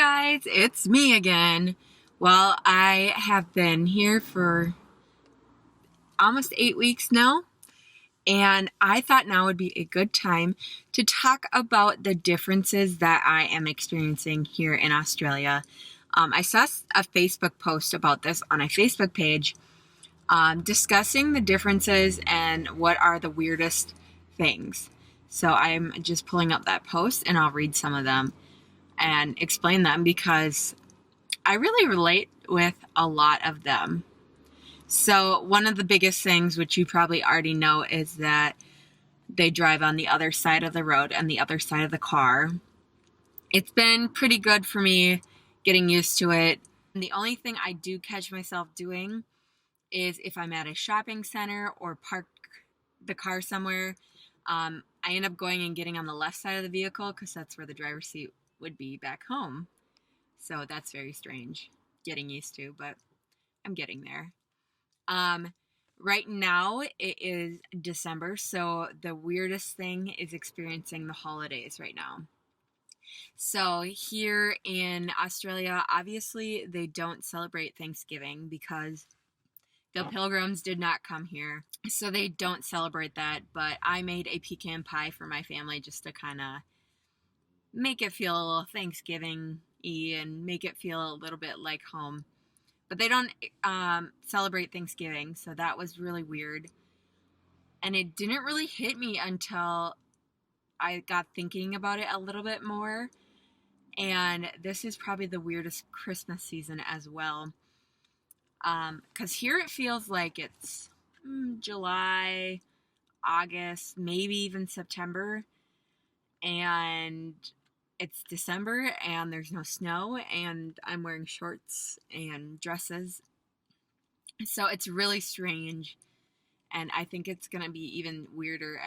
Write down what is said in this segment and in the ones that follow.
Guys, it's me again. Well, I have been here for almost 8 weeks now, and I thought now would be a good time to talk about the differences that I am experiencing here in Australia. I saw a Facebook post about this on a Facebook page discussing the differences and what are the weirdest things. So I'm just pulling up that post and I'll read some of them and explain them because I really relate with a lot of them. So, one of the biggest things, which you probably already know, is that they drive on the other side of the road and the other side of the car. It's been pretty good for me getting used to it. And the only thing I do catch myself doing is if I'm at a shopping center or park the car somewhere, I end up going and getting on the left side of the vehicle because that's where the driver's seat would be back home. So that's very strange getting used to, but I'm getting there. Um, right now it is December, so the weirdest thing is experiencing the holidays right now. So here in Australia, obviously they don't celebrate Thanksgiving because the Pilgrims did not come here. So they don't celebrate that, but I made a pecan pie for my family just to kind of make it feel a little Thanksgiving-y and make it feel a little bit like home. But they don't celebrate Thanksgiving, so that was really weird. And it didn't really hit me until I got thinking about it a little bit more. And this is probably the weirdest Christmas season as well. Because here it feels like it's July, August, maybe even September. And it's December and there's no snow and I'm wearing shorts and dresses. So it's really strange. And I think it's going to be even weirder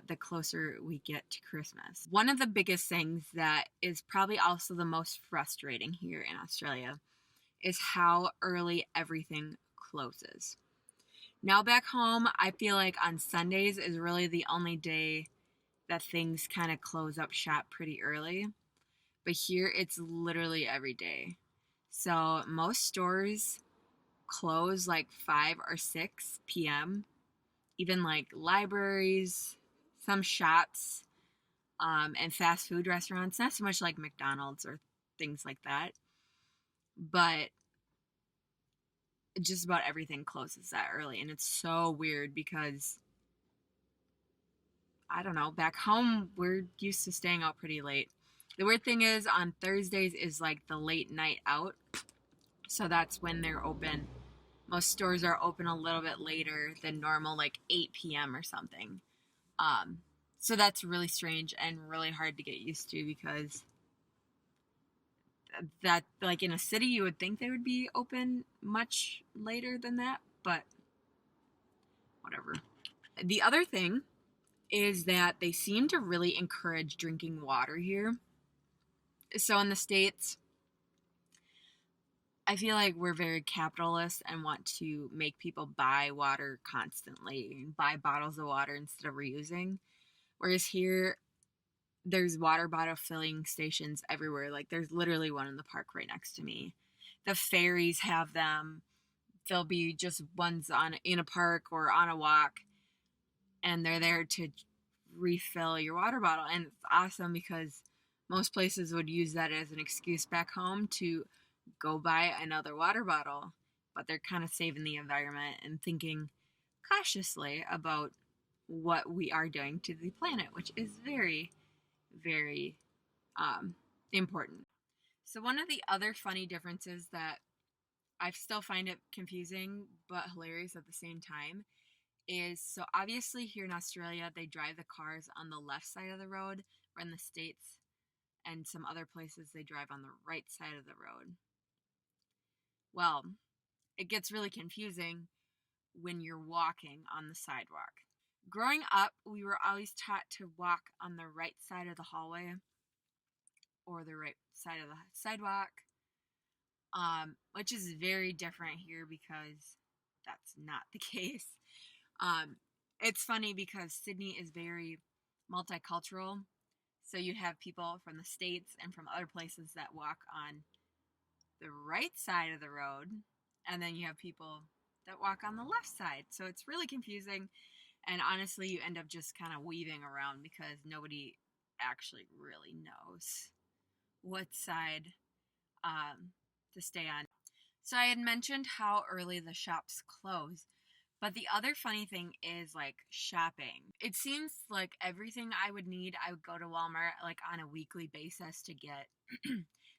the closer we get to Christmas. One of the biggest things that is probably also the most frustrating here in Australia is how early everything closes. Now back home, I feel like on Sundays is really the only day that things kind of close up shop pretty early. But here it's literally every day. So most stores close like 5 or 6 p.m. Even like libraries, some shops, and fast food restaurants. Not so much like McDonald's or things like that, but just about everything closes that early. And it's so weird because I don't know, back home we're used to staying out pretty late. The weird thing is on Thursdays is like the late night out. So that's when they're open. Most stores are open a little bit later than normal, like 8 p.m. or something. Um, so that's really strange and really hard to get used to because that, like in a city, you would think they would be open much later than that, but whatever. The other thing is that they seem to really encourage drinking water here. So in the States, I feel like we're very capitalist and want to make people buy water constantly, buy bottles of water instead of reusing. Whereas here, there's water bottle filling stations everywhere. Like there's literally one in the park right next to me. The ferries have them. There'll be just ones on in a park or on a walk, and they're there to refill your water bottle. And it's awesome because most places would use that as an excuse back home to go buy another water bottle, but they're kind of saving the environment and thinking cautiously about what we are doing to the planet, which is very, very important. So, one of the other funny differences that I still find it confusing but hilarious at the same time is so obviously here in Australia, they drive the cars on the left side of the road, or in the States and some other places, they drive on the right side of the road. Well, it gets really confusing when you're walking on the sidewalk. Growing up, we were always taught to walk on the right side of the hallway or the right side of the sidewalk, which is very different here because that's not the case. Um, it's funny because Sydney is very multicultural, So you have people from the States and from other places that walk on the right side of the road, and then you have people that walk on the left side. So it's really confusing, and honestly, you end up just kind of weaving around because nobody actually really knows what side to stay on. So I had mentioned how early the shops close. But the other funny thing is like shopping. It seems like everything I would need, I would go to Walmart like on a weekly basis to get.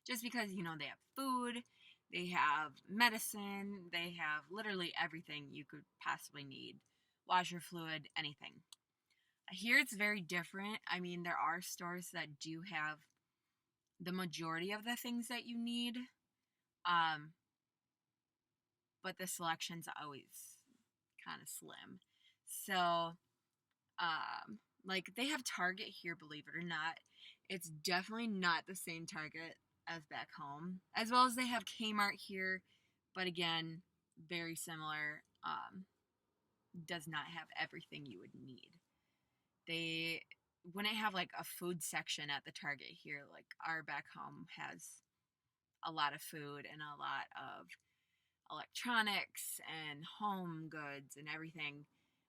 Just because, you know, they have food, they have medicine, they have literally everything you could possibly need. Washer fluid, anything. Here it's very different. I mean, there are stores that do have the majority of the things that you need. Um, but the selection's always kind of slim. So, like they have Target here, believe it or not. It's definitely not the same Target as back home. As well as they have Kmart here, but again, very similar. Does not have everything you would need. They wouldn't have like a food section at the Target here. Like our back home has a lot of food and a lot of electronics and home goods and everything.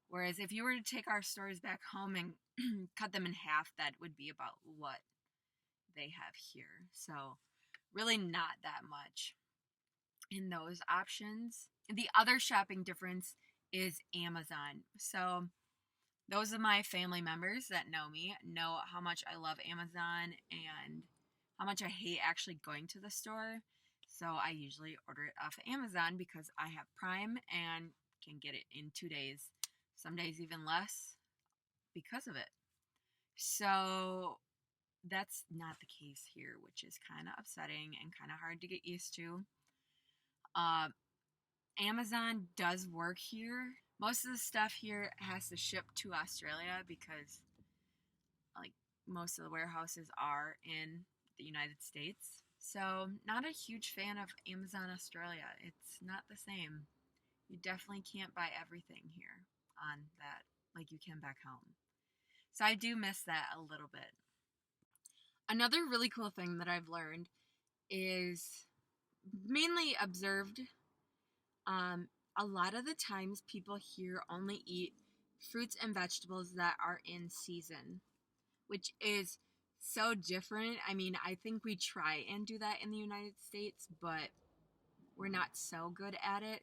Whereas if you were to take our stores back home and cut them in half, that would be about what they have here. So really not that much in those options. The other shopping difference is Amazon. So those of my family members that know me know how much I love Amazon and how much I hate actually going to the store. So I usually order it off of Amazon because I have Prime and can get it in 2 days, some days even less because of it. So that's not the case here, which is kind of upsetting and kind of hard to get used to. Amazon does work here. Most of the stuff here has to ship to Australia because like most of the warehouses are in the United States. So not a huge fan of Amazon Australia. It's not the same. You definitely can't buy everything here on that like you can back home. So I do miss that a little bit. Another really cool thing that I've learned is mainly observed. A lot of the times people here only eat fruits and vegetables that are in season, which is so different. I mean, I think we try and do that in the United States, but we're not so good at it.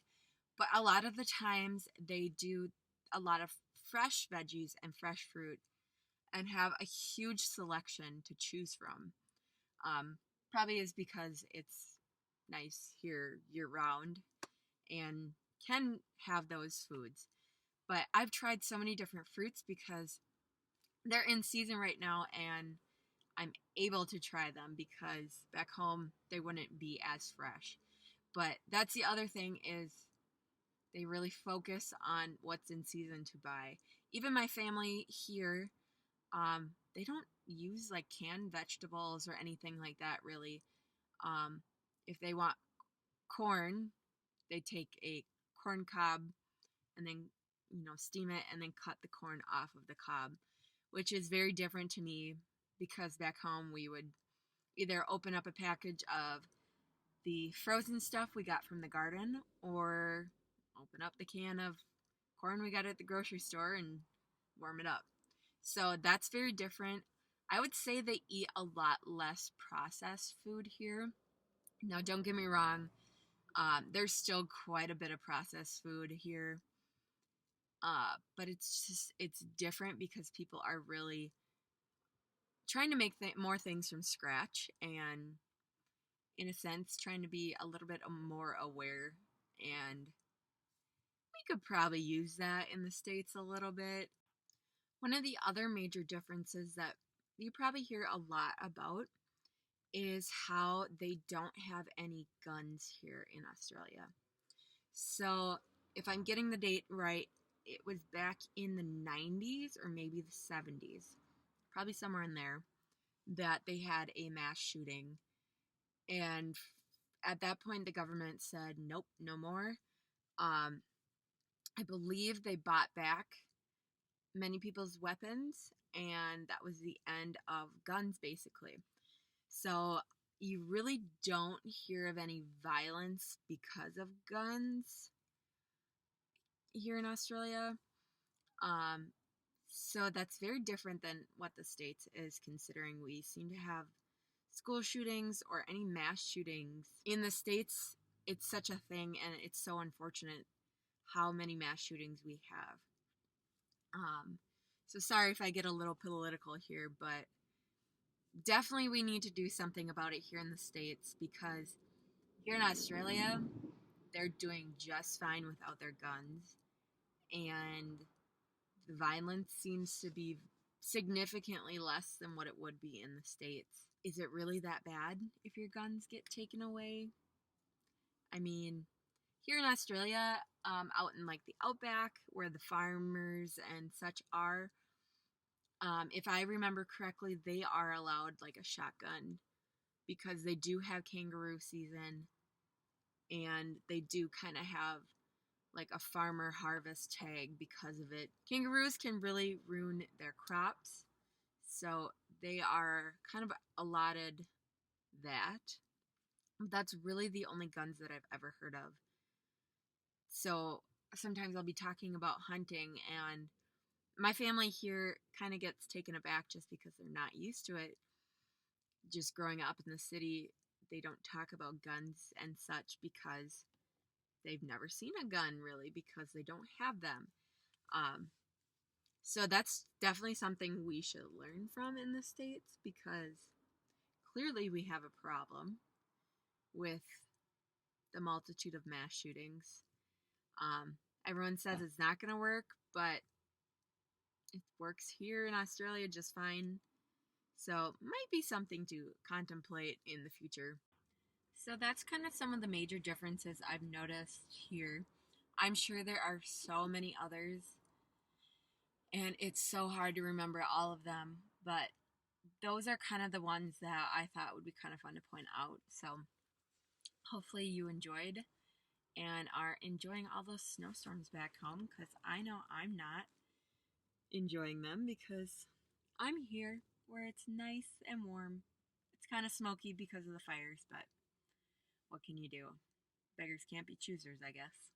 But a lot of the times they do a lot of fresh veggies and fresh fruit and have a huge selection to choose from. Probably is because it's nice here year round and can have those foods. But I've tried so many different fruits because they're in season right now and I'm able to try them because back home they wouldn't be as fresh. But that's the other thing is they really focus on what's in season to buy. Even my family here, they don't use like canned vegetables or anything like that really. If they want corn, they take a corn cob and then steam it and then cut the corn off of the cob, which is very different to me because back home we would either open up a package of the frozen stuff we got from the garden or open up the can of corn we got at the grocery store and warm it up. So that's very different. I would say they eat a lot less processed food here. Now, don't get me wrong, there's still quite a bit of processed food here. But it's different because people are really trying to make more things from scratch and in a sense trying to be a little bit more aware, and we could probably use that in the States a little bit. One of the other major differences that you probably hear a lot about is how they don't have any guns here in Australia. So if I'm getting the date right, it was back in the 90s or maybe the 70s, probably somewhere in there, that they had a mass shooting. And at that point, the government said, nope, no more. I believe they bought back many people's weapons, and that was the end of guns, basically. So you really don't hear of any violence because of guns here in Australia. Um, so that's very different than what the States is, considering we seem to have school shootings or any mass shootings. In the States, it's such a thing, and it's so unfortunate how many mass shootings we have. Um, so sorry if I get a little political here, but definitely we need to do something about it here in the States, because here in Australia, they're doing just fine without their guns. And the violence seems to be significantly less than what it would be in the States. Is it really that bad if your guns get taken away? I mean, here in Australia, out in like the outback where the farmers and such are, if I remember correctly, they are allowed like a shotgun because they do have kangaroo season, and they do kind of have like a farmer harvest tag because of it. Kangaroos can really ruin their crops, so they are kind of allotted that. That's really the only guns that I've ever heard of. So sometimes I'll be talking about hunting, and my family here kind of gets taken aback just because they're not used to it. Just growing up in the city, they don't talk about guns and such because they've never seen a gun, really, because they don't have them. Um, so that's definitely something we should learn from in the States, because clearly we have a problem with the multitude of mass shootings. Everyone says it's not going to work, but it works here in Australia just fine. So might be something to contemplate in the future. So that's kind of some of the major differences I've noticed here. I'm sure there are so many others, and it's so hard to remember all of them, but those are kind of the ones that I thought would be kind of fun to point out. So hopefully you enjoyed and are enjoying all those snowstorms back home, because I know I'm not enjoying them because I'm here where it's nice and warm. It's kind of smoky because of the fires, but what can you do? Beggars can't be choosers, I guess.